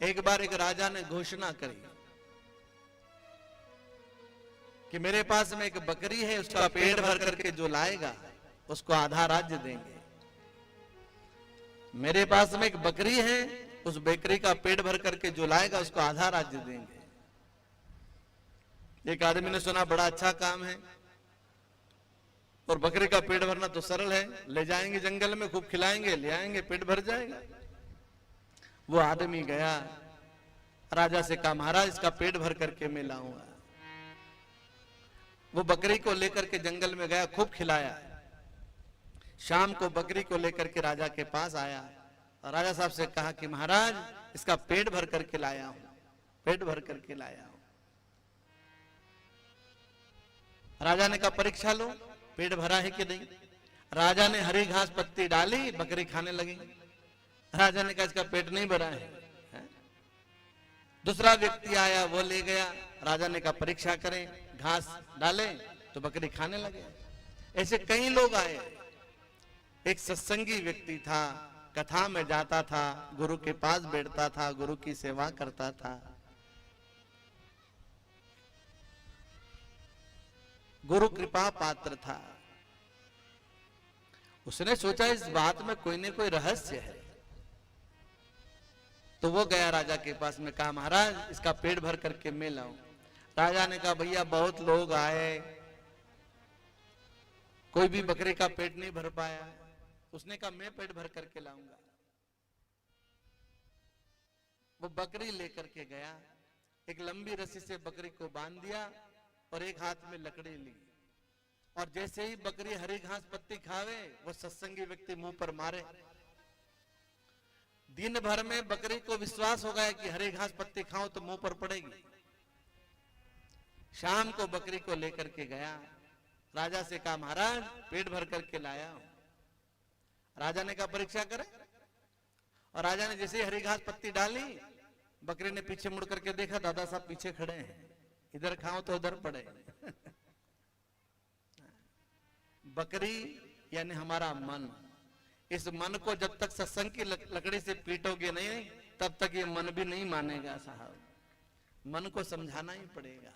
एक बार एक राजा ने घोषणा करी कि मेरे पास में एक बकरी है, उसका पेट भर करके जो लाएगा उसको आधा राज्य देंगे। मेरे पास में एक बकरी है, उस बकरी का पेट भर करके जो लाएगा उसको आधा राज्य देंगे। एक आदमी ने सुना बड़ा अच्छा काम है और बकरी का पेट भरना तो सरल है, ले जाएंगे जंगल में, खूब खिलाएंगे, ले आएंगे, पेट भर जाएगा। वो आदमी गया, राजा से कहा महाराज इसका पेट भर करके मैं लाऊंगा। वो बकरी को लेकर के जंगल में गया, खूब खिलाया। शाम को बकरी को लेकर के राजा के पास आया और राजा साहब से कहा कि महाराज इसका पेट भर करके लाया हूं, पेट भर करके लाया हूं। राजा ने कहा परीक्षा लो, पेट भरा है कि नहीं। राजा ने हरी घास पत्ती डाली, बकरी खाने लगी। राजा ने कहा इसका पेट नहीं भरा है। दूसरा व्यक्ति आया, वो ले गया। राजा ने कहा परीक्षा करें, घास डाले तो बकरी खाने लगे। ऐसे कई लोग आए। एक सत्संगी व्यक्ति था, कथा में जाता था, गुरु के पास बैठता था, गुरु की सेवा करता था। गुरु कृपा पात्र था। उसने सोचा इस बात में कोई न कोई रहस्य है, तो वो गया राजा के पास में, कहा महाराज इसका पेट भर करके मैं लाऊं। राजा ने कहा भैया बहुत लोग आए, कोई भी बकरे का पेट नहीं भर पाया। उसने कहा मैं पेट भर करके लाऊंगा। वो बकरी लेकर के गया, एक लंबी रस्सी से बकरी को बांध दिया और एक हाथ में लकड़ी ली, और जैसे ही बकरी हरी घास पत्ती खावे वो सत्संगी व्यक्ति मुंह पर मारे। दिन भर में बकरी को विश्वास हो गया कि हरी घास पत्ती खाओ तो मुंह पर पड़ेगी। शाम को बकरी को लेकर के गया, राजा से कहा महाराज पेट भर करके लाया हूं। राजा ने कहा परीक्षा करें, और राजा ने जैसे ही हरी घास पत्ती डाली, बकरी ने पीछे मुड़ करके देखा, दादा साहब पीछे खड़े हैं, इधर खाओ तो उधर पड़े। बकरी यानी हमारा मन, इस मन को जब तक सत्संग की लकड़ी से पीटोगे नहीं, तब तक ये मन भी नहीं मानेगा साहब। मन को समझाना ही पड़ेगा।